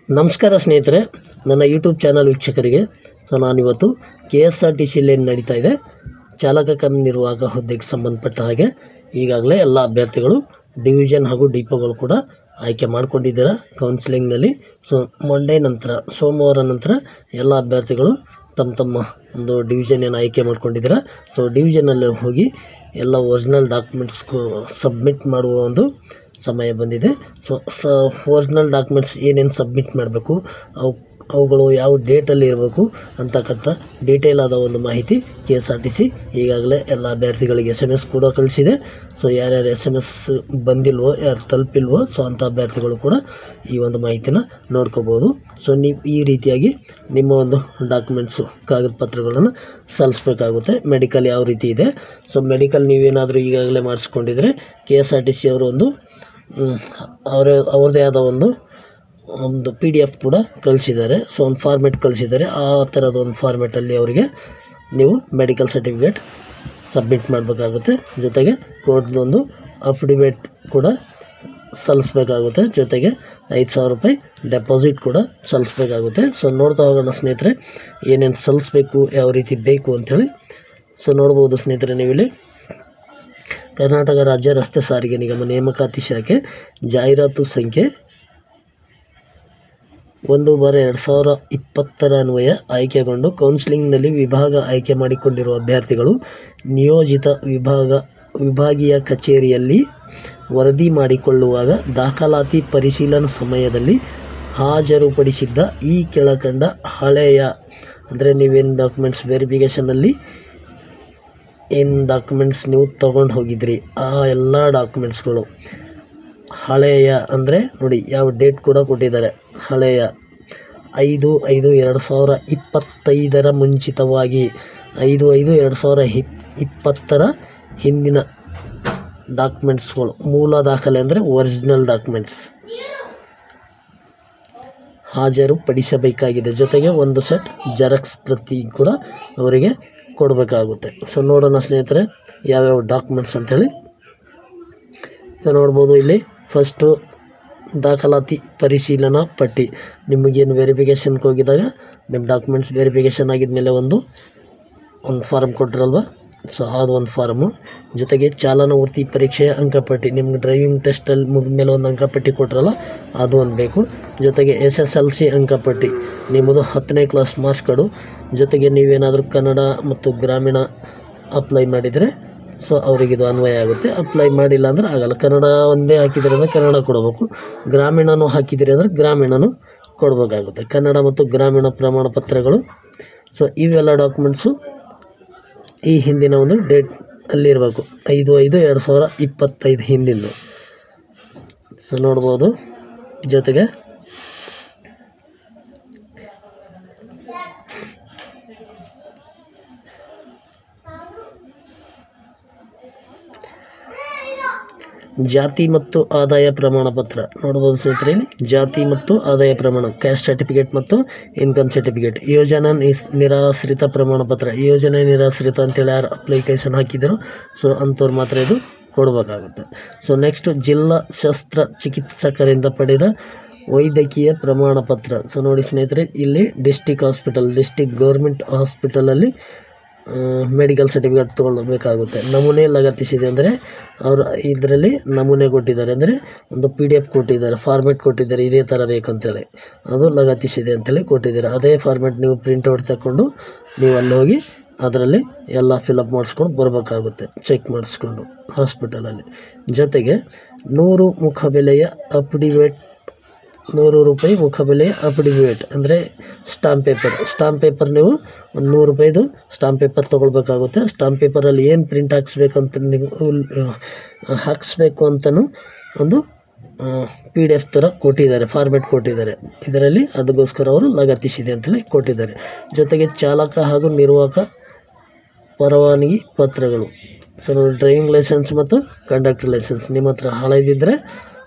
ನಮಸ್ಕಾರ ಸ್ನೇಹಿತರೆ, ನನ್ನ ಯೂಟ್ಯೂಬ್ ಚಾನಲ್ ವೀಕ್ಷಕರಿಗೆ. ನಾನಿವತ್ತು KSRTCಯಲ್ಲಿ ಏನು ನಡೀತಾ ಇದೆ ಚಾಲಕ ಕಮ್ ನಿರ್ವಾಹಕ ಹುದ್ದೆಗೆ ಸಂಬಂಧಪಟ್ಟ ಹಾಗೆ ಈಗಾಗಲೇ ಎಲ್ಲ ಅಭ್ಯರ್ಥಿಗಳು ಡಿವಿಷನ್ ಹಾಗೂ ಡಿಪೋಗಳು ಕೂಡ ಆಯ್ಕೆ ಮಾಡ್ಕೊಂಡಿದ್ದೀರಾ ಕೌನ್ಸಿಲಿಂಗ್ನಲ್ಲಿ. ಮಂಡೇ ನಂತರ ಸೋಮವಾರ ನಂತರ ಎಲ್ಲ ಅಭ್ಯರ್ಥಿಗಳು ತಮ್ಮ ಒಂದು ಡಿವಿಷನ್ ಏನು ಆಯ್ಕೆ ಮಾಡ್ಕೊಂಡಿದ್ದೀರಾ. ಡಿವಿಷನಲ್ಲಿ ಹೋಗಿ ಎಲ್ಲ ಒರಿಜಿನಲ್ ಡಾಕ್ಯುಮೆಂಟ್ಸ್ ಸಬ್ಮಿಟ್ ಮಾಡುವ ಒಂದು ಸಮಯ ಬಂದಿದೆ. ಒರಿಜಿನಲ್ ಡಾಕ್ಯುಮೆಂಟ್ಸ್ ಏನೇನು ಸಬ್ಮಿಟ್ ಮಾಡಬೇಕು, ಅವುಗಳು ಯಾವ ಡೇಟಲ್ಲಿ ಇರಬೇಕು ಅಂತಕ್ಕಂಥ ಡೀಟೇಲ್ ಆದ ಒಂದು ಮಾಹಿತಿ KSRTC ಈಗಾಗಲೇ ಎಲ್ಲ ಅಭ್ಯರ್ಥಿಗಳಿಗೆ SMS ಕೂಡ ಕಳಿಸಿದೆ. ಯಾರ್ಯಾರು SMS ಬಂದಿಲ್ವೋ, ಯಾರು ತಲುಪಿಲ್ವೋ, ಅಂಥ ಅಭ್ಯರ್ಥಿಗಳು ಕೂಡ ಈ ಒಂದು ಮಾಹಿತಿನ ನೋಡ್ಕೋಬೋದು. ನೀವು ಈ ರೀತಿಯಾಗಿ ನಿಮ್ಮ ಒಂದು ಡಾಕ್ಯುಮೆಂಟ್ಸು ಕಾಗದ ಪತ್ರಗಳನ್ನು ಸಲ್ಲಿಸಬೇಕಾಗುತ್ತೆ. ಮೆಡಿಕಲ್ ಯಾವ ರೀತಿ ಇದೆ, ಮೆಡಿಕಲ್ ನೀವೇನಾದರೂ ಈಗಾಗಲೇ ಮಾಡಿಸ್ಕೊಂಡಿದ್ರೆ KSRTC ಅವರು ಒಂದು ಅವ್ರದ್ದೇ ಆದ ಒಂದು PDF ಕೂಡ ಕಳಿಸಿದ್ದಾರೆ. ಒಂದು ಫಾರ್ಮೆಟ್ ಕಳಿಸಿದ್ದಾರೆ. ಆ ಥರದ ಒಂದು ಫಾರ್ಮೆಟಲ್ಲಿ ಅವರಿಗೆ ನೀವು ಮೆಡಿಕಲ್ ಸರ್ಟಿಫಿಕೇಟ್ ಸಬ್ಮಿಟ್ ಮಾಡಬೇಕಾಗುತ್ತೆ. ಜೊತೆಗೆ ಕೋರ್ಟ್ದೊಂದು ಅಫಿಡವಿಟ್ ಕೂಡ ಸಲ್ಲಿಸಬೇಕಾಗುತ್ತೆ. ಜೊತೆಗೆ 5,000 ರೂಪಾಯಿ ಡೆಪಾಸಿಟ್ ಕೂಡ ಸಲ್ಲಿಸಬೇಕಾಗುತ್ತೆ. ನೋಡ್ತಾ ಹೋಗೋಣ ಸ್ನೇಹಿತರೆ ಏನೇನು ಸಲ್ಲಿಸಬೇಕು, ಯಾವ ರೀತಿ ಬೇಕು ಅಂಥೇಳಿ. ನೋಡ್ಬೋದು ಸ್ನೇಹಿತರೆ, ನೀವಿಲ್ಲಿ ಕರ್ನಾಟಕ ರಾಜ್ಯ ರಸ್ತೆ ಸಾರಿಗೆ ನಿಗಮ ನೇಮಕಾತಿ ಶಾಖೆ ಜಾಹೀರಾತು ಸಂಖ್ಯೆ 1/2020 ಅನ್ವಯ ಆಯ್ಕೆಗೊಂಡು ಕೌನ್ಸಿಲಿಂಗ್ನಲ್ಲಿ ವಿಭಾಗ ಆಯ್ಕೆ ಮಾಡಿಕೊಂಡಿರುವ ಅಭ್ಯರ್ಥಿಗಳು ನಿಯೋಜಿತ ವಿಭಾಗೀಯ ಕಚೇರಿಯಲ್ಲಿ ವರದಿ ಮಾಡಿಕೊಳ್ಳುವಾಗ ದಾಖಲಾತಿ ಪರಿಶೀಲನಾ ಸಮಯದಲ್ಲಿ ಹಾಜರುಪಡಿಸಿದ್ದ ಈ ಕೆಳಕಂಡ ಹಳೆಯ ಅಂದರೆ ನೀವೇನು ಡಾಕ್ಯುಮೆಂಟ್ಸ್ ವೆರಿಫಿಕೇಷನಲ್ಲಿ ಏನು ಡಾಕ್ಯುಮೆಂಟ್ಸ್ ನೀವು ತೊಗೊಂಡು ಹೋಗಿದ್ರಿ ಆ ಎಲ್ಲ ಡಾಕ್ಯುಮೆಂಟ್ಸ್ಗಳು ಹಳೆಯ ಅಂದರೆ ನೋಡಿ ಯಾವ ಡೇಟ್ ಕೂಡ ಕೊಟ್ಟಿದ್ದಾರೆ. ಹಳೆಯ 5/5/2025 ಮುಂಚಿತವಾಗಿ 5/5/2020 ಹಿಂದಿನ ಡಾಕ್ಯುಮೆಂಟ್ಸ್ಗಳು, ಮೂಲ ದಾಖಲೆ ಅಂದರೆ ಒರಿಜಿನಲ್ ಡಾಕ್ಯುಮೆಂಟ್ಸ್ ಹಾಜರುಪಡಿಸಬೇಕಾಗಿದೆ. ಜೊತೆಗೆ ಒಂದು ಸೆಟ್ ಜೆರಾಕ್ಸ್ ಪ್ರತಿ ಕೂಡ ಅವರಿಗೆ ಕೊಡಬೇಕಾಗುತ್ತೆ. ನೋಡೋಣ ಸ್ನೇಹಿತರೆ ಯಾವ್ಯಾವ ಡಾಕ್ಯುಮೆಂಟ್ಸ್ ಅಂಥೇಳಿ. ನೋಡ್ಬೋದು ಇಲ್ಲಿ ಫಸ್ಟು ದಾಖಲಾತಿ ಪರಿಶೀಲನಾ ಪಟ್ಟಿ. ನಿಮಗೇನು ವೆರಿಫಿಕೇಷನ್ಗೆ ಹೋಗಿದಾಗ ನಿಮ್ಮ ಡಾಕ್ಯುಮೆಂಟ್ಸ್ ವೆರಿಫಿಕೇಷನ್ ಆಗಿದ್ಮೇಲೆ ಒಂದು ಫಾರಮ್ ಕೊಟ್ಟಿರಲ್ವ, ಅದು ಒಂದು ಫಾರಮು. ಜೊತೆಗೆ ಚಾಲನಾ ವೃತ್ತಿ ಪರೀಕ್ಷೆಯ ಅಂಕಪಟ್ಟಿ, ನಿಮ್ಗೆ ಡ್ರೈವಿಂಗ್ ಟೆಸ್ಟಲ್ಲಿ ಮುಗಿದ್ಮೇಲೆ ಒಂದು ಅಂಕಪಟ್ಟಿ ಕೊಟ್ಟಿರಲ್ಲ, ಅದು ಒಂದು ಬೇಕು. ಜೊತೆಗೆ SSLC ಅಂಕಪಟ್ಟಿ, ನಿಮ್ಮದು 10ನೇ ಕ್ಲಾಸ್ ಮಾರ್ಕ್ಸ್ ಕಾರ್ಡು. ಜೊತೆಗೆ ನೀವೇನಾದರೂ ಕನ್ನಡ ಮತ್ತು ಗ್ರಾಮೀಣ ಅಪ್ಲೈ ಮಾಡಿದರೆ ಅವರಿಗಿದು ಅನ್ವಯ ಆಗುತ್ತೆ. ಅಪ್ಲೈ ಮಾಡಿಲ್ಲ ಅಂದರೆ ಆಗಲ್ಲ. ಕನ್ನಡ ಒಂದೇ ಹಾಕಿದರೆ ಅಂದರೆ ಕನ್ನಡ ಕೊಡಬೇಕು, ಗ್ರಾಮೀಣನೂ ಹಾಕಿದಿರಿ ಅಂದರೆ ಗ್ರಾಮೀಣನೂ ಕೊಡಬೇಕಾಗುತ್ತೆ. ಕನ್ನಡ ಮತ್ತು ಗ್ರಾಮೀಣ ಪ್ರಮಾಣ ಪತ್ರಗಳು. ಇವೆಲ್ಲ ಡಾಕ್ಯುಮೆಂಟ್ಸು ಈ ಹಿಂದಿನ ಒಂದು ಡೇಟ್ ಅಲ್ಲಿರಬೇಕು, 5/5/2025 ಹಿಂದಿಂದು. ನೋಡ್ಬೋದು. ಜೊತೆಗೆ ಜಾತಿ ಮತ್ತು ಆದಾಯ ಪ್ರಮಾಣ ಪತ್ರ ನೋಡ್ಬೋದು ಸ್ನೇಹಿತರೆ. ಜಾತಿ ಮತ್ತು ಆದಾಯ ಪ್ರಮಾಣ, ಕ್ಯಾಸ್ಟ್ ಸರ್ಟಿಫಿಕೇಟ್ ಮತ್ತು ಇನ್ಕಮ್ ಸರ್ಟಿಫಿಕೇಟ್. ಯೋಜನಾ ನಿರಾಶ್ರಿತ ಪ್ರಮಾಣ ಪತ್ರ, ಯೋಜನೆ ನಿರಾಶ್ರಿತ ಅಂತೇಳಿ ಯಾರು ಅಪ್ಲಿಕೇಶನ್ ಹಾಕಿದ್ರು ಅಂಥವ್ರು ಮಾತ್ರ ಇದು ಕೊಡಬೇಕಾಗುತ್ತೆ. ನೆಕ್ಸ್ಟು ಜಿಲ್ಲಾ ಶಸ್ತ್ರಚಿಕಿತ್ಸಕರಿಂದ ಪಡೆದ ವೈದ್ಯಕೀಯ ಪ್ರಮಾಣ ಪತ್ರ. ನೋಡಿ ಸ್ನೇಹಿತರೆ, ಇಲ್ಲಿ ಡಿಸ್ಟಿಕ್ ಗೌರ್ಮೆಂಟ್ ಹಾಸ್ಪಿಟಲಲ್ಲಿ ಮೆಡಿಕಲ್ ಸರ್ಟಿಫಿಕೇಟ್ ತೊಗೊಳ್ಬೇಕಾಗುತ್ತೆ. ನಮೂನೆ ಲಗತ್ತಿಸಿದೆ ಅಂದರೆ ಅವರು ಇದರಲ್ಲಿ ನಮೂನೆ ಕೊಟ್ಟಿದ್ದಾರೆ, ಅಂದರೆ ಒಂದು PDF ಕೊಟ್ಟಿದ್ದಾರೆ, ಫಾರ್ಮೆಟ್ ಕೊಟ್ಟಿದ್ದಾರೆ, ಇದೇ ಥರ ಬೇಕಂತೇಳಿ ಅದು ಲಗತ್ತಿಸಿದೆ ಅಂತೇಳಿ ಕೊಟ್ಟಿದ್ದಾರೆ. ಅದೇ ಫಾರ್ಮೆಟ್ ನೀವು ಪ್ರಿಂಟೌಟ್ ತಗೊಂಡು ನೀವು ಅಲ್ಲಿ ಹೋಗಿ ಅದರಲ್ಲಿ ಎಲ್ಲ ಫಿಲಪ್ ಮಾಡಿಸ್ಕೊಂಡು ಬರಬೇಕಾಗುತ್ತೆ, ಚೆಕ್ ಮಾಡಿಸ್ಕೊಂಡು ಹಾಸ್ಪಿಟಲಲ್ಲಿ. ಜೊತೆಗೆ 100 ಮುಖಬೆಲೆಯ ಅಫಿಡವಿಟ್, 100 ರೂಪಾಯಿ ಮುಖಬೆಲೆಯ ಅಫಿಡವಿಟ್ ಅಂದರೆ ಸ್ಟಾಂಪ್ ಪೇಪರ್ ನೀವು ಒಂದು 100 ರೂಪಾಯಿದು ಸ್ಟಾಂಪ್ ಪೇಪರ್ ತೊಗೊಳ್ಬೇಕಾಗುತ್ತೆ. ಸ್ಟಾಂಪ್ ಪೇಪರಲ್ಲಿ ಏನು ಪ್ರಿಂಟ್ ಹಾಕಿಸ್ಬೇಕು ಅಂತಲೂ ಒಂದು PDF ಥರ ಕೊಟ್ಟಿದ್ದಾರೆ, ಫಾರ್ಮೆಟ್ ಕೊಟ್ಟಿದ್ದಾರೆ ಇದರಲ್ಲಿ. ಅದಕ್ಕೋಸ್ಕರ ಅವರು ಲಗತ್ತಿಸಿದೆ ಅಂತಲೇ ಕೊಟ್ಟಿದ್ದಾರೆ. ಜೊತೆಗೆ ಚಾಲಕ ಹಾಗೂ ನಿರ್ವಾಹಕ ಪರವಾನಗಿ ಪತ್ರಗಳು. ಡ್ರೈವಿಂಗ್ ಲೈಸೆನ್ಸ್ ಮತ್ತು ಕಂಡಕ್ಟರ್ ಲೈಸೆನ್ಸ್ ನಿಮ್ಮ ಹತ್ರ ಹಳೆದಿದ್ದರೆ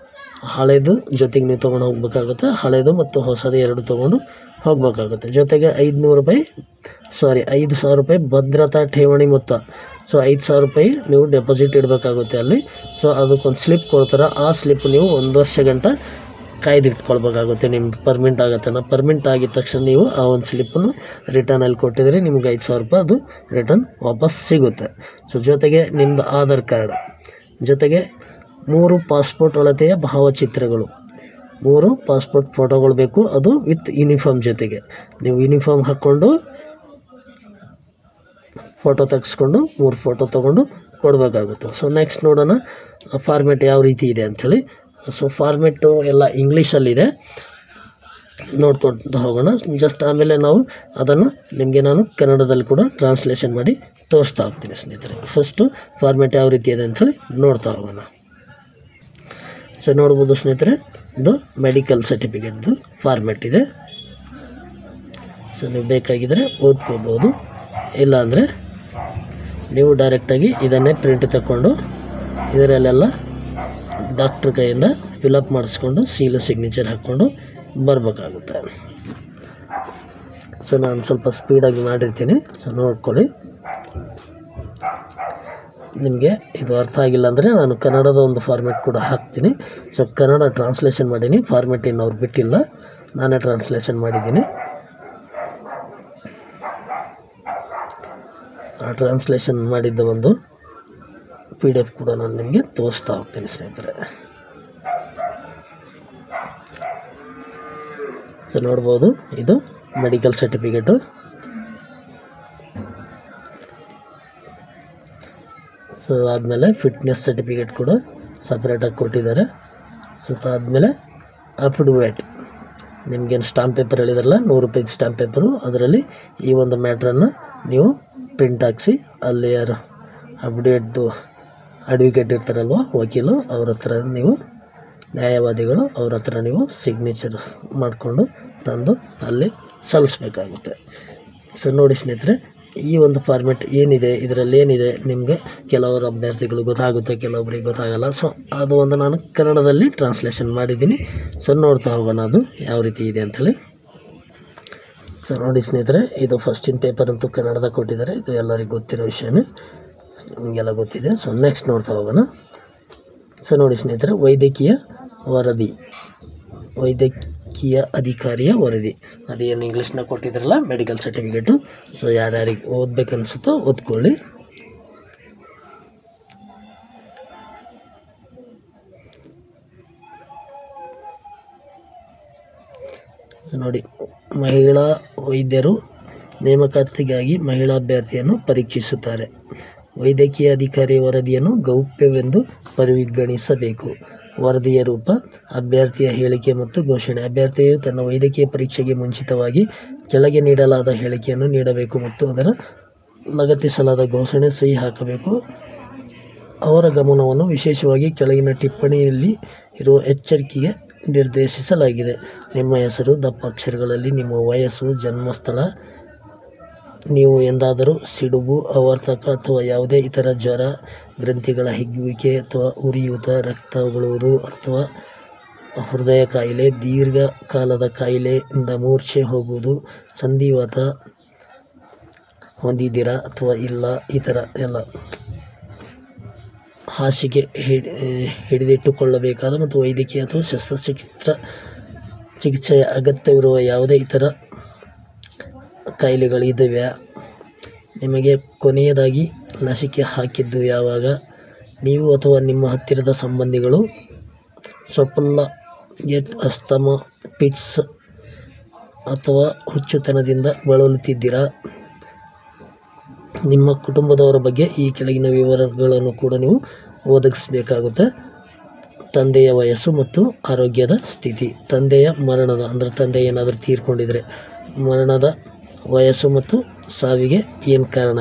ಹಳೆದು ಜೊತೆಗೆ ನೀವು ತೊಗೊಂಡು ಹೋಗಬೇಕಾಗುತ್ತೆ. ಹಳೆದು ಮತ್ತು ಹೊಸದು ಎರಡು ತೊಗೊಂಡು ಹೋಗಬೇಕಾಗುತ್ತೆ. ಜೊತೆಗೆ 5,000 ರೂಪಾಯಿ ಭದ್ರತಾ ಠೇವಣಿ ಮೊತ್ತ. 5,000 ರೂಪಾಯಿ ನೀವು ಡೆಪಾಸಿಟ್ ಇಡಬೇಕಾಗುತ್ತೆ ಅಲ್ಲಿ. ಅದಕ್ಕೊಂದು ಸ್ಲಿಪ್ ಕೊಡ್ತಾರೆ. ಆ ಸ್ಲಿಪ್ ನೀವು 1 ವರ್ಷ ಗಂಟ ಕಾಯ್ದಿಟ್ಕೊಳ್ಬೇಕಾಗುತ್ತೆ. ನಿಮ್ಮದು ಪರ್ಮಿಂಟ್ ಆಗುತ್ತಲ್ಲ, ಪರ್ಮಿಂಟ್ ಆಗಿದ ತಕ್ಷಣ ನೀವು ಆ ಒಂದು ಸ್ಲಿಪ್ಪನ್ನು ರಿಟರ್ನಲ್ಲಿ ಕೊಟ್ಟಿದ್ರೆ ನಿಮ್ಗೆ 5,000 ರೂಪಾಯಿ ಅದು ರಿಟರ್ನ್ ವಾಪಸ್ ಸಿಗುತ್ತೆ. ಸೊ ಜೊತೆಗೆ ನಿಮ್ಮದು ಆಧಾರ್ ಕಾರ್ಡ್ ಜೊತೆಗೆ 3 ಪಾಸ್ಪೋರ್ಟ್ ಅಳತೆಯ ಭಾವಚಿತ್ರಗಳು, 3 ಪಾಸ್ಪೋರ್ಟ್ ಫೋಟೋಗಳು ಬೇಕು, ಅದು ವಿತ್ ಯೂನಿಫಾರ್ಮ್ ಜೊತೆಗೆ. ನೀವು ಯೂನಿಫಾರ್ಮ್ ಹಾಕ್ಕೊಂಡು ಫೋಟೋ ತೆಗೆಸ್ಕೊಂಡು 3 ಫೋಟೋ ತೊಗೊಂಡು ಕೊಡಬೇಕಾಗುತ್ತೆ. ಸೊ ನೆಕ್ಸ್ಟ್ ನೋಡೋಣ ಫಾರ್ಮೆಟ್ ಯಾವ ರೀತಿ ಇದೆ ಅಂಥೇಳಿ. ಸೊ ಫಾರ್ಮೆಟ್ಟು ಎಲ್ಲ ಇಂಗ್ಲೀಷಲ್ಲಿದೆ, ನೋಡ್ಕೊಂಡು ಹೋಗೋಣ ಜಸ್ಟ್. ಆಮೇಲೆ ನಾವು ಅದನ್ನು ನಿಮಗೆ ನಾನು ಕನ್ನಡದಲ್ಲಿ ಕೂಡ ಟ್ರಾನ್ಸ್ಲೇಷನ್ ಮಾಡಿ ತೋರಿಸ್ತಾ ಹೋಗ್ತೀನಿ ಸ್ನೇಹಿತರೆ. ಫಸ್ಟು ಫಾರ್ಮೆಟ್ ಯಾವ ರೀತಿ ಇದೆ ಅಂಥೇಳಿ ನೋಡ್ತಾ ಹೋಗೋಣ. ಸೊ ನೋಡ್ಬೋದು ಸ್ನೇಹಿತರೆ, ಇದು ಮೆಡಿಕಲ್ ಸರ್ಟಿಫಿಕೇಟ್ದು ಫಾರ್ಮೆಟ್ ಇದೆ. ಸೊ ನೀವು ಬೇಕಾಗಿದ್ದರೆ ಓದ್ಕೋಬೋದು, ಇಲ್ಲಾಂದರೆ ನೀವು ಡೈರೆಕ್ಟಾಗಿ ಇದನ್ನೇ ಪ್ರಿಂಟ್ ತಗೊಂಡು ಇದರಲ್ಲೆಲ್ಲ ಡಾಕ್ಟ್ರ್ ಕೈಯಿಂದ ಫಿಲಪ್ ಮಾಡಿಸ್ಕೊಂಡು ಸೀಲು ಸಿಗ್ನೇಚರ್ ಹಾಕ್ಕೊಂಡು ಬರಬೇಕಾಗುತ್ತೆ. ಸೊ ನಾನು ಸ್ವಲ್ಪ ಸ್ಪೀಡಾಗಿ ಮಾಡಿರ್ತೀನಿ, ಸೊ ನೋಡ್ಕೊಳ್ಳಿ. ನಿಮಗೆ ಇದು ಅರ್ಥ ಆಗಿಲ್ಲ ಅಂದರೆ ನಾನು ಕನ್ನಡದ ಒಂದು ಫಾರ್ಮೆಟ್ ಕೂಡ ಹಾಕ್ತೀನಿ. ಸೊ ಕನ್ನಡ ಟ್ರಾನ್ಸ್ಲೇಷನ್ ಮಾಡೀನಿ, ಫಾರ್ಮೆಟ್ ಏನು ಅವ್ರು ಬಿಟ್ಟಿಲ್ಲ, ನಾನೇ ಟ್ರಾನ್ಸ್ಲೇಷನ್ ಮಾಡಿದ್ದೀನಿ. ಆ ಟ್ರಾನ್ಸ್ಲೇಷನ್ ಮಾಡಿದ್ದ ಒಂದು PDF ಕೂಡ ನಾನು ನಿಮಗೆ ತೋರಿಸ್ತಾ ಹೋಗ್ತೀನಿ ಸ್ನೇಹಿತರೆ. ಸೊ ನೋಡ್ಬೋದು, ಇದು ಮೆಡಿಕಲ್ ಸರ್ಟಿಫಿಕೇಟು. ಸೊ ಆದಮೇಲೆ ಫಿಟ್ನೆಸ್ ಸರ್ಟಿಫಿಕೇಟ್ ಕೂಡ ಸಪ್ರೇಟಾಗಿ ಕೊಟ್ಟಿದ್ದಾರೆ. ಸೊ ಆದಮೇಲೆ ಅಫಿಡವಿಟ್, ನಿಮಗೇನು ಸ್ಟಾಂಪ್ ಪೇಪರ್ ಹೇಳಿದಾರಲ್ಲ 100 ರೂಪಾಯಿ ಸ್ಟಾಂಪ್ ಪೇಪರು, ಅದರಲ್ಲಿ ಈ ಒಂದು ಮ್ಯಾಟ್ರನ್ನು ನೀವು ಪ್ರಿಂಟ್ ಹಾಕ್ಸಿ ಅಲ್ಲಿ ಯಾರು ಅಪ್ಡೇಟ್ದು ಅಡ್ವೊಕೇಟ್ ಇರ್ತಾರಲ್ವ, ವಕೀಲು, ಅವ್ರ ಹತ್ರ ನೀವು ನ್ಯಾಯವಾದಿಗಳು ಅವ್ರ ಹತ್ರ ನೀವು ಸಿಗ್ನೇಚರ್ ಮಾಡಿಕೊಂಡು ತಂದು ಅಲ್ಲಿ ಸಲ್ಲಿಸ್ಬೇಕಾಗುತ್ತೆ. ಸೊ ನೋಡಿ ಸ್ನೇಹಿತರೆ, ಈ ಒಂದು ಫಾರ್ಮೆಟ್ ಏನಿದೆ, ಇದರಲ್ಲಿ ಏನಿದೆ ನಿಮಗೆ ಕೆಲವರು ಅಭ್ಯರ್ಥಿಗಳು ಗೊತ್ತಾಗುತ್ತೆ, ಕೆಲವೊಬ್ಬರಿಗೆ ಗೊತ್ತಾಗಲ್ಲ. ಸೊ ಅದು ಒಂದು ನಾನು ಕನ್ನಡದಲ್ಲಿ ಟ್ರಾನ್ಸ್ಲೇಷನ್ ಮಾಡಿದ್ದೀನಿ. ಸೊ ನೋಡ್ತಾ ಹೋಗೋಣ ಅದು ಯಾವ ರೀತಿ ಇದೆ ಅಂಥೇಳಿ. ಸೊ ನೋಡಿ ಸ್ನೇಹಿತರೆ, ಇದು ಫಸ್ಟಿನ ಪೇಪರ್ ಅಂತೂ ಕನ್ನಡದಾಗ ಕೊಟ್ಟಿದ್ದಾರೆ, ಇದು ಎಲ್ಲರಿಗೂ ಗೊತ್ತಿರೋ ವಿಷಯನೇ, ನಿಮಗೆಲ್ಲ ಗೊತ್ತಿದೆ. ಸೊ ನೆಕ್ಸ್ಟ್ ನೋಡ್ತಾ ಹೋಗೋಣ. ಸೊ ನೋಡಿ ಸ್ನೇಹಿತರೆ, ವೈದ್ಯಕೀಯ ಅಧಿಕಾರಿಯ ವರದಿ, ಅದೇನು ಇಂಗ್ಲೀಷ್ನಾಗ ಕೊಟ್ಟಿದ್ರಲ್ಲ ಮೆಡಿಕಲ್ ಸರ್ಟಿಫಿಕೇಟು. ಸೊ ಯಾರ್ಯಾರಿಗೆ ಓದಬೇಕನ್ಸುತ್ತೋ ಓದ್ಕೊಳ್ಳಿ. ಸೊ ನೋಡಿ, ಮಹಿಳಾ ವೈದ್ಯರು ನೇಮಕಾತಿಗಾಗಿ ಮಹಿಳಾ ಅಭ್ಯರ್ಥಿಯನ್ನು ಪರೀಕ್ಷಿಸುತ್ತಾರೆ. ವೈದ್ಯಕೀಯ ಅಧಿಕಾರಿ ವರದಿಯನ್ನು ಗೌಪ್ಯವೆಂದು ಪರಿಗಣಿಸಬೇಕು. ವರದಿಯ ರೂಪ, ಅಭ್ಯರ್ಥಿಯ ಹೇಳಿಕೆ ಮತ್ತು ಘೋಷಣೆ. ಅಭ್ಯರ್ಥಿಯು ತನ್ನ ವೈದ್ಯಕೀಯ ಪರೀಕ್ಷೆಗೆ ಮುಂಚಿತವಾಗಿ ಕೆಳಗೆ ನೀಡಲಾದ ಹೇಳಿಕೆಯನ್ನು ನೀಡಬೇಕು ಮತ್ತು ಅದರ ಲಗತ್ತಿಸಲಾದ ಘೋಷಣೆ ಸಹಿ ಹಾಕಬೇಕು. ಅವರ ಗಮನವನ್ನು ವಿಶೇಷವಾಗಿ ಕೆಳಗಿನ ಟಿಪ್ಪಣಿಯಲ್ಲಿ ಇರುವ ಎಚ್ಚರಿಕೆಗೆ ನಿರ್ದೇಶಿಸಲಾಗಿದೆ. ನಿಮ್ಮ ಹೆಸರು ದಪ್ಪ ಅಕ್ಷರಗಳಲ್ಲಿ, ನಿಮ್ಮ ವಯಸ್ಸು, ಜನ್ಮಸ್ಥಳ, ನೀವು ಎಂದಾದರೂ ಸಿಡುಬು, ಆವರ್ತಕ ಅಥವಾ ಯಾವುದೇ ಇತರ ಜ್ವರ, ಗ್ರಂಥಿಗಳ ಹಿಗ್ಗುವಿಕೆ ಅಥವಾ ಉರಿಯೂತ, ರಕ್ತ ಉಗುಳುವುದು ಅಥವಾ ಹೃದಯ ಕಾಯಿಲೆ, ದೀರ್ಘಕಾಲದ ಕಾಯಿಲೆಯಿಂದ ಮೂರ್ಛೆ ಹೋಗುವುದು, ಸಂಧಿವಾತ ಹೊಂದಿದ್ದೀರಾ ಅಥವಾ ಇಲ್ಲ, ಈ ಥರ ಎಲ್ಲ ಹಾಸಿಗೆ ಹಿಡಿದಿಟ್ಟುಕೊಳ್ಳಬೇಕಾದ ಮತ್ತು ವೈದ್ಯಕೀಯ ಅಥವಾ ಚಿಕಿತ್ಸೆಯ ಅಗತ್ಯವಿರುವ ಯಾವುದೇ ಇತರ ಕಾಯಿಲೆಗಳಿದೆಯಾ, ನಿಮಗೆ ಕೊನೆಯದಾಗಿ ಲಸಿಕೆ ಹಾಕಿದ್ದು ಯಾವಾಗ, ನೀವು ಅಥವಾ ನಿಮ್ಮ ಹತ್ತಿರದ ಸಂಬಂಧಿಗಳು ಸ್ವಪ್ನ ಅಸ್ತಮ, ಪಿಟ್ಸ್ ಅಥವಾ ಹುಚ್ಚುತನದಿಂದ ಬಳಲುತ್ತಿದ್ದೀರಾ, ನಿಮ್ಮ ಕುಟುಂಬದವರ ಬಗ್ಗೆ ಈ ಕೆಳಗಿನ ವಿವರಗಳನ್ನು ಕೂಡ ನೀವು ಒದಗಿಸಬೇಕಾಗುತ್ತೆ. ತಂದೆಯ ವಯಸ್ಸು ಮತ್ತು ಆರೋಗ್ಯದ ಸ್ಥಿತಿ, ತಂದೆಯ ಮರಣದ ಅಂದರೆ ತಂದೆ ಏನಾದರೂ ತೀರ್ಕೊಂಡಿದ್ರೆ ಮರಣದ ವಯಸ್ಸು ಮತ್ತು ಸಾವಿಗೆ ಏನು ಕಾರಣ,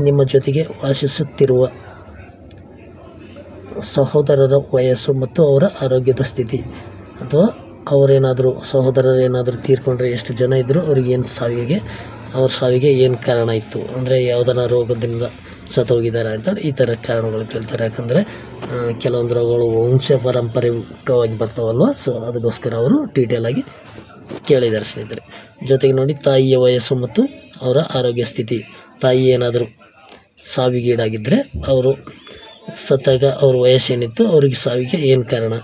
ನಿಮ್ಮ ಜೊತೆಗೆ ವಾಸಿಸುತ್ತಿರುವ ಸಹೋದರರ ವಯಸ್ಸು ಮತ್ತು ಅವರ ಆರೋಗ್ಯದ ಸ್ಥಿತಿ, ಅಥವಾ ಅವರೇನಾದರೂ ಸಹೋದರರೇನಾದರೂ ತೀರ್ಕೊಂಡ್ರೆ ಎಷ್ಟು ಜನ ಇದ್ದರು, ಅವ್ರಿಗೆ ಏನು ಅವ್ರ ಸಾವಿಗೆ ಏನು ಕಾರಣ ಇತ್ತು, ಅಂದರೆ ಯಾವುದನ್ನ ರೋಗದಿಂದ ಸತ್ತೋಗಿದ್ದಾರೆ ಅಂತೇಳಿ ಈ ಥರ ಕಾರಣಗಳು ಕೇಳ್ತಾರೆ. ಯಾಕಂದರೆ ಕೆಲವೊಂದು ರೋಗಗಳು ವಂಶ ಪಾರಂಪರಿಕವಾಗಿ ಬರ್ತಾವಲ್ವ, ಸೊ ಅದಕ್ಕೋಸ್ಕರ ಅವರು ಡೀಟೇಲಾಗಿ ಕೇಳಿದ್ದಾರೆ ಸ್ನೇಹಿತರೆ. ಜೊತೆಗೆ ನೋಡಿ, ತಾಯಿಯ ವಯಸ್ಸು ಮತ್ತು ಅವರ ಆರೋಗ್ಯ ಸ್ಥಿತಿ, ತಾಯಿ ಏನಾದರೂ ಸಾವಿಗೀಡಾಗಿದ್ದರೆ ಅವರು ಸತ್ತಾಗ ಅವ್ರ ವಯಸ್ಸೇನಿತ್ತು, ಅವ್ರಿಗೆ ಸಾವಿಗೆ ಏನು ಕಾರಣ,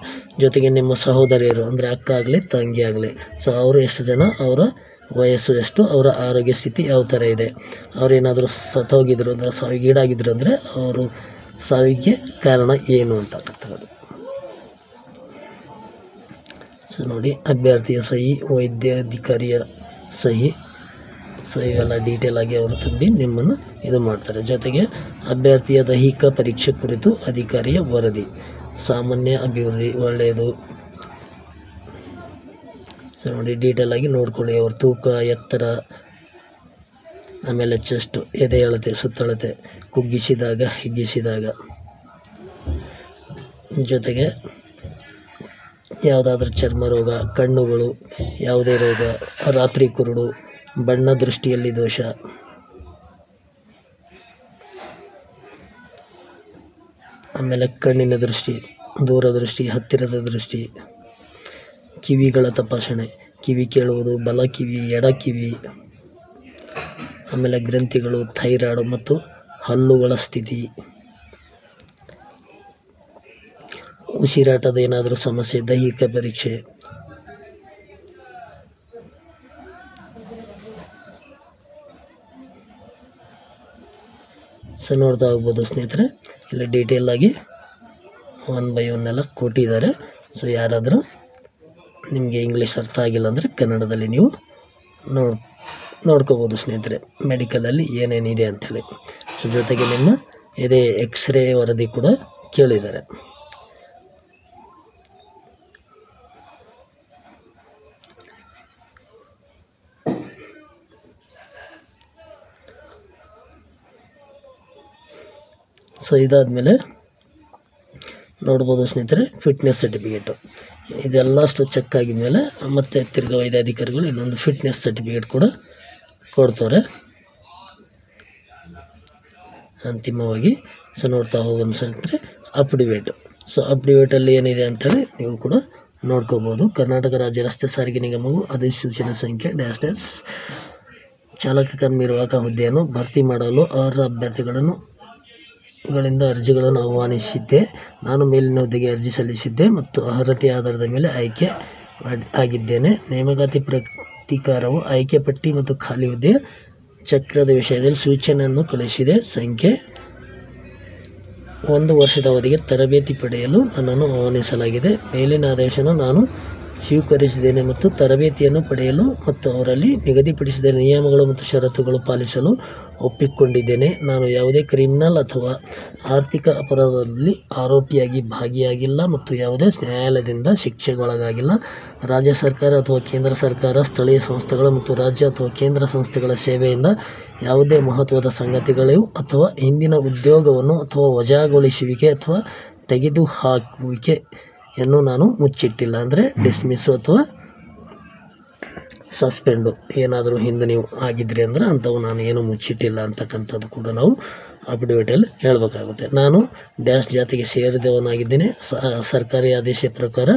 ಜೊತೆಗೆ ನಿಮ್ಮ ಸಹೋದರಿಯರು ಅಂದರೆ ಅಕ್ಕ ಆಗಲಿ ತಂಗಿ ಆಗಲಿ, ಸೊ ಅವರು ಎಷ್ಟು ಜನ, ಅವರ ವಯಸ್ಸು ಎಷ್ಟು, ಅವರ ಆರೋಗ್ಯ ಸ್ಥಿತಿ ಯಾವ ಥರ ಇದೆ, ಅವರೇನಾದರೂ ಸತ್ತೋಗಿದ್ರು ಅಂದರೆ ಸಾವಿಗೀಡಾಗಿದ್ರು ಅಂದರೆ ಅವರು ಸಾವಿಗೆ ಕಾರಣ ಏನು ಅಂತಕ್ಕಂಥದ್ದು. ಸೊ ನೋಡಿ, ಅಭ್ಯರ್ಥಿಯ ಸಹಿ, ವೈದ್ಯಾಧಿಕಾರಿಯ ಸಹಿ, ಸೊ ಇವೆಲ್ಲ ಡೀಟೇಲ್ ಆಗಿ ಅವರು ತುಂಬಿ ನಿಮ್ಮನ್ನು ಇದು ಮಾಡ್ತಾರೆ. ಜೊತೆಗೆ ಅಭ್ಯರ್ಥಿಯ ದೈಹಿಕ ಪರೀಕ್ಷೆ ಕುರಿತು ಅಧಿಕಾರಿಯ ವರದಿ, ಸಾಮಾನ್ಯ ಅಭಿವೃದ್ಧಿ ಒಳ್ಳೆಯದು. ಸೊ ನೋಡಿ, ಡೀಟೇಲ್ ಆಗಿ ನೋಡ್ಕೊಳ್ಳಿ. ಅವ್ರ ತೂಕ, ಎತ್ತರ, ಆಮೇಲೆ ಚೆಸ್ಟು, ಎದೆ ಅಳತೆ, ಸುತ್ತಳತೆ, ಕುಗ್ಗಿಸಿದಾಗ, ಹಿಗ್ಗಿಸಿದಾಗ, ಜೊತೆಗೆ ಯಾವುದಾದ್ರೂ ಚರ್ಮ ರೋಗ, ಕಣ್ಣುಗಳು, ಯಾವುದೇ ರೋಗ, ರಾತ್ರಿ ಕುರುಡು, ಬಣ್ಣ ದೃಷ್ಟಿಯಲ್ಲಿ ದೋಷ, ಆಮೇಲೆ ಕಣ್ಣಿನ ದೃಷ್ಟಿ, ದೂರದೃಷ್ಟಿ, ಹತ್ತಿರದ ದೃಷ್ಟಿ, ಕಿವಿಗಳ ತಪಾಸಣೆ, ಕಿವಿ ಕೇಳುವುದು, ಬಲ ಕಿವಿ, ಎಡ ಕಿವಿ, ಆಮೇಲೆ ಗ್ರಂಥಿಗಳು, ಥೈರಾಯ್ಡ್ ಮತ್ತು ಹಲ್ಲುಗಳ ಸ್ಥಿತಿ, ಉಸಿರಾಟದ ಏನಾದರೂ ಸಮಸ್ಯೆ, ದೈಹಿಕ ಪರೀಕ್ಷೆ, ಸೊ ನೋಡ್ತಾ ಹೋಗ್ಬೋದು ಸ್ನೇಹಿತರೆ. ಇಲ್ಲಿ ಡೀಟೇಲ್ ಆಗಿ 1 by 1 ಎಲ್ಲ ಕೊಟ್ಟಿದ್ದಾರೆ. ಸೊ ಯಾರಾದರೂ ನಿಮಗೆ ಇಂಗ್ಲೀಷ್ ಅರ್ಥ ಆಗಿಲ್ಲ ಅಂದರೆ ಕನ್ನಡದಲ್ಲಿ ನೀವು ನೋಡ್ಕೋಬೋದು ಸ್ನೇಹಿತರೆ, ಮೆಡಿಕಲಲ್ಲಿ ಏನೇನಿದೆ ಅಂಥೇಳಿ. ಸೊ ಜೊತೆಗೆ ನಿಮ್ಮ ಇದೇ ಎಕ್ಸ್ರೇ ವರದಿ ಕೂಡ ಕೇಳಿದ್ದಾರೆ. ಸೊ ಇದಾದಮೇಲೆ ನೋಡ್ಬೋದು ಸ್ನೇಹಿತರೆ, ಫಿಟ್ನೆಸ್ ಸರ್ಟಿಫಿಕೇಟು, ಇದೆಲ್ಲಷ್ಟು ಚೆಕ್ ಆಗಿದ್ಮೇಲೆ ಮತ್ತೆ ತಿರ್ಗಿ ವೈದ್ಯಾಧಿಕಾರಿಗಳು ಇನ್ನೊಂದು ಫಿಟ್ನೆಸ್ ಸರ್ಟಿಫಿಕೇಟ್ ಕೂಡ ಕೊಡ್ತಾರೆ ಅಂತಿಮವಾಗಿ. ಸೊ ನೋಡ್ತಾ ಹೋಗೋಣ ಸ್ನೇಹಿತರೆ, ಅಪ್ಡಿವೇಟು. ಸೊ ಅಪ್ಡಿವೇಟಲ್ಲಿ ಏನಿದೆ ಅಂಥೇಳಿ ನೀವು ಕೂಡ ನೋಡ್ಕೋಬೋದು. ಕರ್ನಾಟಕ ರಾಜ್ಯ ರಸ್ತೆ ಸಾರಿಗೆ ನಿಗಮವು ಅಧಿಸೂಚನೆ ಸಂಖ್ಯೆ ಡ್ಯಾಶ್ ಚಾಲಕ ಕರ್ಮಿ ನಿರ್ವಾಹಕ ಹುದ್ದೆಯನ್ನು ಭರ್ತಿ ಮಾಡಲು ಅರ್ಹ ಅಭ್ಯರ್ಥಿಗಳನ್ನು ಅರ್ಜಿಗಳನ್ನು ಆಹ್ವಾನಿಸಿದ್ದೆ. ನಾನು ಮೇಲಿನ ಹುದ್ದೆಗೆ ಅರ್ಜಿ ಸಲ್ಲಿಸಿದ್ದೆ ಮತ್ತು ಅರ್ಹತೆ ಆಧಾರದ ಮೇಲೆ ಆಯ್ಕೆ ಆಗಿದ್ದೇನೆ. ನೇಮಕಾತಿ ಪ್ರಾಧಿಕಾರವು ಆಯ್ಕೆ ಪಟ್ಟಿ ಮತ್ತು ಖಾಲಿ ಹುದ್ದೆಯ ಚಕ್ರದ ವಿಷಯದಲ್ಲಿ ಸೂಚನೆಯನ್ನು ಕಳಿಸಿದೆ. ಸಂಖ್ಯೆ 1 ವರ್ಷದ ಅವಧಿಗೆ ತರಬೇತಿ ಪಡೆಯಲು ನನ್ನನ್ನು ಆಹ್ವಾನಿಸಲಾಗಿದೆ. ಮೇಲಿನ ಆದೇಶನ ನಾನು ಸ್ವೀಕರಿಸಿದ್ದೇನೆ ಮತ್ತು ತರಬೇತಿಯನ್ನು ಪಡೆಯಲು ಮತ್ತು ಅವರಲ್ಲಿ ನಿಗದಿಪಡಿಸಿದ ನಿಯಮಗಳು ಮತ್ತು ಷರತ್ತುಗಳು ಪಾಲಿಸಲು ಒಪ್ಪಿಕೊಂಡಿದ್ದೇನೆ. ನಾನು ಯಾವುದೇ ಕ್ರಿಮಿನಲ್ ಅಥವಾ ಆರ್ಥಿಕ ಅಪರಾಧದಲ್ಲಿ ಆರೋಪಿಯಾಗಿ ಭಾಗಿಯಾಗಿಲ್ಲ ಮತ್ತು ಯಾವುದೇ ನ್ಯಾಯಾಲಯದಿಂದ ಶಿಕ್ಷೆಗೊಳಗಾಗಿಲ್ಲ. ರಾಜ್ಯ ಸರ್ಕಾರ ಅಥವಾ ಕೇಂದ್ರ ಸರ್ಕಾರ, ಸ್ಥಳೀಯ ಸಂಸ್ಥೆಗಳು ಮತ್ತು ರಾಜ್ಯ ಅಥವಾ ಕೇಂದ್ರ ಸಂಸ್ಥೆಗಳ ಸೇವೆಯಿಂದ ಯಾವುದೇ ಮಹತ್ವದ ಸಂಗತಿಗಳು ಅಥವಾ ಹಿಂದಿನ ಉದ್ಯೋಗವನ್ನು ಅಥವಾ ವಜಾಗೊಳಿಸುವಿಕೆ ಅಥವಾ ತೆಗೆದುಹಾಕುವಿಕೆಯನ್ನು ನಾನು ಮುಚ್ಚಿಟ್ಟಿಲ್ಲ. ಅಂದರೆ ಡಿಸ್ಮಿಸ್ಸು ಅಥವಾ ಸಸ್ಪೆಂಡು ಏನಾದರೂ ಹಿಂದೆ ನೀವು ಆಗಿದ್ರಿ ಅಂದರೆ ಅಂಥವು ನಾನು ಏನು ಮುಚ್ಚಿಟ್ಟಿಲ್ಲ ಅಂತಕ್ಕಂಥದ್ದು ಕೂಡ ನಾವು ಅಫಿಡವಿಟಲ್ಲಿ ಹೇಳಬೇಕಾಗುತ್ತೆ. ನಾನು ಡ್ಯಾಶ್ ಜಾತಿಗೆ ಸೇರಿದವನಾಗಿದ್ದೇನೆ. ಸರ್ಕಾರಿ ಆದೇಶ ಪ್ರಕಾರ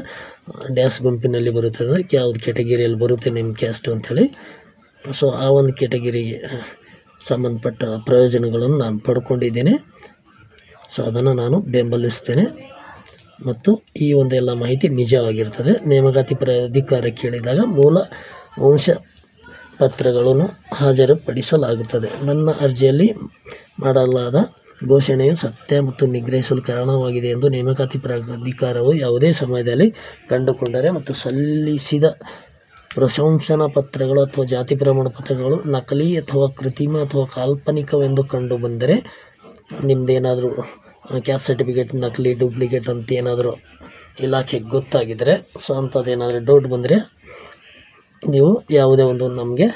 ಡ್ಯಾಶ್ ಗುಂಪಿನಲ್ಲಿ ಬರುತ್ತೆ ಅಂದರೆ ಯಾವುದು ಕ್ಯಾಟಗಿರಿಯಲ್ಲಿ ಬರುತ್ತೆ ನಿಮ್ಮ ಕ್ಯಾಸ್ಟು ಅಂಥೇಳಿ. ಸೊ ಆ ಒಂದು ಕ್ಯಾಟಗಿರಿಗೆ ಸಂಬಂಧಪಟ್ಟ ಪ್ರಯೋಜನಗಳನ್ನು ನಾನು ಪಡ್ಕೊಂಡಿದ್ದೇನೆ. ಸೊ ಅದನ್ನು ನಾನು ಬೆಂಬಲಿಸ್ತೇನೆ ಮತ್ತು ಈ ಒಂದೆಲ್ಲ ಮಾಹಿತಿ ನಿಜವಾಗಿರ್ತದೆ. ನೇಮಕಾತಿ ಪ್ರಾಧಿಕಾರ ಕೇಳಿದಾಗ ಮೂಲ ವಂಶ ಪತ್ರಗಳನ್ನು ಹಾಜರುಪಡಿಸಲಾಗುತ್ತದೆ. ನನ್ನ ಅರ್ಜಿಯಲ್ಲಿ ಮಾಡಲಾದ ಘೋಷಣೆಯು ಸತ್ಯ ಮತ್ತು ನಿಗ್ರಹಿಸಲು ಕಾರಣವಾಗಿದೆ ಎಂದು ನೇಮಕಾತಿ ಪ್ರಾಧಿಕಾರವು ಯಾವುದೇ ಸಮಯದಲ್ಲಿ ಕಂಡುಕೊಂಡರೆ ಮತ್ತು ಸಲ್ಲಿಸಿದ ಪ್ರಶಂಸನಾ ಪತ್ರಗಳು ಅಥವಾ ಜಾತಿ ಪ್ರಮಾಣ ಪತ್ರಗಳು ನಕಲಿ ಅಥವಾ ಕೃತ್ರಿಮ ಅಥವಾ ಕಾಲ್ಪನಿಕವೆಂದು ಕಂಡುಬಂದರೆ, ನಿಮ್ಮದೇನಾದರೂ ಕ್ಯಾಸ್ಟ್ ಸರ್ಟಿಫಿಕೇಟ್ ನಕಲಿ ಡೂಪ್ಲಿಕೇಟ್ ಅಂತ ಏನಾದರೂ ಇಲಾಖೆಗೆ ಗೊತ್ತಾಗಿದ್ದರೆ, ಸೊ ಅಂಥದ್ದೇನಾದರೂ ಡೌಟ್ ಬಂದರೆ ನೀವು ಯಾವುದೇ ಒಂದು ನಮಗೆ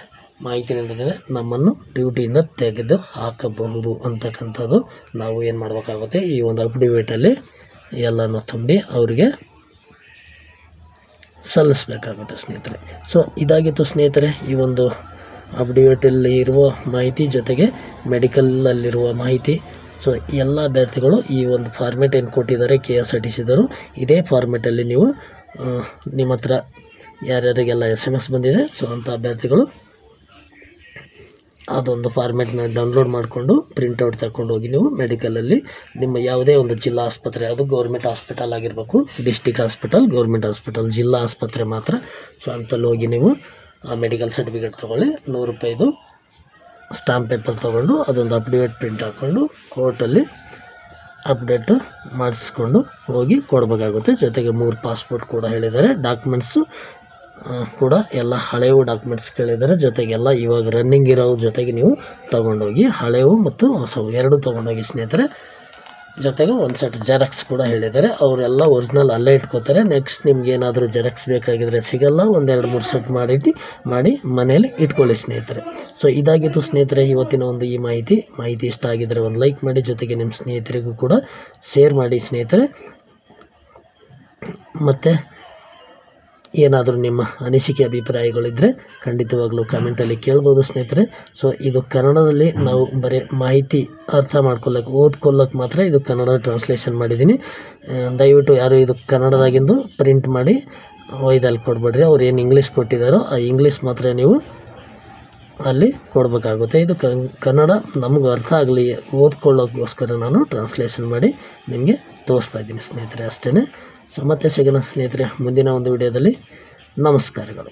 ಮಾಹಿತಿ ನೀಡಿದರೆ ನಮ್ಮನ್ನು ಡ್ಯೂಟಿಯಿಂದ ತೆಗೆದು ಹಾಕಬಹುದು ಅಂತಕ್ಕಂಥದ್ದು ನಾವು ಏನು ಮಾಡಬೇಕಾಗುತ್ತೆ, ಈ ಒಂದು ಅಫಿಡವಿಟಲ್ಲಿ ಎಲ್ಲನೂ ತುಂಬಿ ಅವರಿಗೆ ಸಲ್ಲಿಸಬೇಕಾಗುತ್ತೆ ಸ್ನೇಹಿತರೆ. ಸೊ ಇದಾಗಿತ್ತು ಸ್ನೇಹಿತರೆ ಈ ಒಂದು ಅಫಿಡವಿಟಲ್ಲಿ ಇರುವ ಮಾಹಿತಿ, ಜೊತೆಗೆ ಮೆಡಿಕಲಲ್ಲಿರುವ ಮಾಹಿತಿ. ಸೊ ಎಲ್ಲ ಅಭ್ಯರ್ಥಿಗಳು ಈ ಒಂದು ಫಾರ್ಮೇಟ್ ಏನು ಕೊಟ್ಟಿದ್ದಾರೆ KSRTCದವರು, ಇದೇ ಫಾರ್ಮೇಟಲ್ಲಿ ನೀವು ನಿಮ್ಮ ಹತ್ರ ಯಾರ್ಯಾರಿಗೆಲ್ಲ SMS ಬಂದಿದೆ, ಸೊ ಅಂಥ ಅಭ್ಯರ್ಥಿಗಳು ಅದೊಂದು ಫಾರ್ಮೆಟ್ನ ಡೌನ್ಲೋಡ್ ಮಾಡಿಕೊಂಡು ಪ್ರಿಂಟೌಟ್ ತಗೊಂಡು ಹೋಗಿ ನೀವು ಮೆಡಿಕಲಲ್ಲಿ ನಿಮ್ಮ ಯಾವುದೇ ಒಂದು ಜಿಲ್ಲಾ ಆಸ್ಪತ್ರೆ, ಅದು ಗೌರ್ಮೆಂಟ್ ಹಾಸ್ಪಿಟಲ್ ಆಗಿರಬೇಕು, ಡಿಸ್ಟಿಕ್ ಹಾಸ್ಪಿಟಲ್, ಗೌರ್ಮೆಂಟ್ ಹಾಸ್ಪಿಟಲ್, ಜಿಲ್ಲಾ ಆಸ್ಪತ್ರೆ ಮಾತ್ರ. ಸೊ ಅಂತಲ್ಲಿ ಹೋಗಿ ನೀವು ಆ ಮೆಡಿಕಲ್ ಸರ್ಟಿಫಿಕೇಟ್ ತೊಗೊಳ್ಳಿ. 100 ರೂಪಾಯಿದು ಸ್ಟಾಂಪ್ ಪೇಪರ್ ತೊಗೊಂಡು ಅದೊಂದು ಅಪ್ಡೇಟ್ ಪ್ರಿಂಟ್ ಹಾಕ್ಕೊಂಡು ಕೋರ್ಟಲ್ಲಿ ಅಪ್ಡೇಟ್ ಮಾಡಿಸ್ಕೊಂಡು ಹೋಗಿ ಕೊಡಬೇಕಾಗುತ್ತೆ. ಜೊತೆಗೆ 3 ಪಾಸ್ಪೋರ್ಟ್ ಕೂಡ ಹೇಳಿದ್ದಾರೆ. ಡಾಕ್ಯುಮೆಂಟ್ಸು ಕೂಡ ಎಲ್ಲ ಹಳೆವು ಡಾಕ್ಯುಮೆಂಟ್ಸ್ ಕೇಳಿದ್ದಾರೆ. ಜೊತೆಗೆಲ್ಲ ಇವಾಗ ರನ್ನಿಂಗ್ ಇರೋ ಜೊತೆಗೆ ನೀವು ತೊಗೊಂಡೋಗಿ, ಹಳೆವು ಮತ್ತು ಹೊಸವು 2 ತೊಗೊಂಡೋಗಿ ಸ್ನೇಹಿತರೆ. ಜೊತೆಗೆ ಒಂದು ಸೆಟ್ ಜೆರಾಕ್ಸ್ ಕೂಡ ಹೇಳಿದ್ದಾರೆ. ಅವರೆಲ್ಲ ಒರಿಜಿನಲ್ ಅಲ್ಲೇ ಇಟ್ಕೋತಾರೆ. ನೆಕ್ಸ್ಟ್ ನಿಮ್ಗೆ ಏನಾದರೂ ಜೆರಾಕ್ಸ್ ಬೇಕಾಗಿದ್ದರೆ ಸಿಗಲ್ಲ, 1-2-3 ಸೆಟ್ ಮಾಡಿ ಮನೇಲಿ ಇಟ್ಕೊಳ್ಳಿ ಸ್ನೇಹಿತರೆ. ಸೊ ಇದಾಗಿತ್ತು ಸ್ನೇಹಿತರೆ ಇವತ್ತಿನ ಒಂದು ಈ ಮಾಹಿತಿ ಇಷ್ಟ ಆಗಿದ್ದರೆ ಒಂದು ಲೈಕ್ ಮಾಡಿ, ಜೊತೆಗೆ ನಿಮ್ಮ ಸ್ನೇಹಿತರಿಗೂ ಕೂಡ ಶೇರ್ ಮಾಡಿ ಸ್ನೇಹಿತರೆ. ಮತ್ತು ಏನಾದರೂ ನಿಮ್ಮ ಅನಿಸಿಕೆ ಅಭಿಪ್ರಾಯಗಳಿದ್ದರೆ ಖಂಡಿತವಾಗ್ಲೂ ಕಮೆಂಟಲ್ಲಿ ಕೇಳ್ಬೋದು ಸ್ನೇಹಿತರೆ. ಸೊ ಇದು ಕನ್ನಡದಲ್ಲಿ ನಾವು ಬರೀ ಮಾಹಿತಿ ಅರ್ಥ ಮಾಡ್ಕೊಳ್ಳೋಕೆ, ಓದ್ಕೊಳ್ಳೋಕೆ ಮಾತ್ರ ಇದು ಕನ್ನಡ ಟ್ರಾನ್ಸ್ಲೇಷನ್ ಮಾಡಿದ್ದೀನಿ. ದಯವಿಟ್ಟು ಯಾರು ಇದು ಕನ್ನಡದಾಗಿಂದು ಪ್ರಿಂಟ್ ಮಾಡಿ ಒಯ್ದಲ್ಲಿ ಕೊಡ್ಬೇಡ್ರಿ. ಅವ್ರು ಏನು ಇಂಗ್ಲೀಷ್ ಕೊಟ್ಟಿದ್ದಾರೋ ಆ ಇಂಗ್ಲೀಷ್ ಮಾತ್ರ ನೀವು ಅಲ್ಲಿ ಕೊಡಬೇಕಾಗುತ್ತೆ. ಇದು ಕನ್ನಡ ನಮಗೆ ಅರ್ಥ ಆಗಲಿ ಓದ್ಕೊಳ್ಳೋಕ್ಕೋಸ್ಕರ ನಾನು ಟ್ರಾನ್ಸ್ಲೇಷನ್ ಮಾಡಿ ನಿಮಗೆ ತೋರಿಸ್ತಾ ಇದ್ದೀನಿ ಸ್ನೇಹಿತರೆ, ಅಷ್ಟೇ. ಸೊ ಮತ್ತೆ ಸಿಗೋಣ ಸ್ನೇಹಿತರೆ ಮುಂದಿನ ಒಂದು ವಿಡಿಯೋದಲ್ಲಿ. ನಮಸ್ಕಾರಗಳು.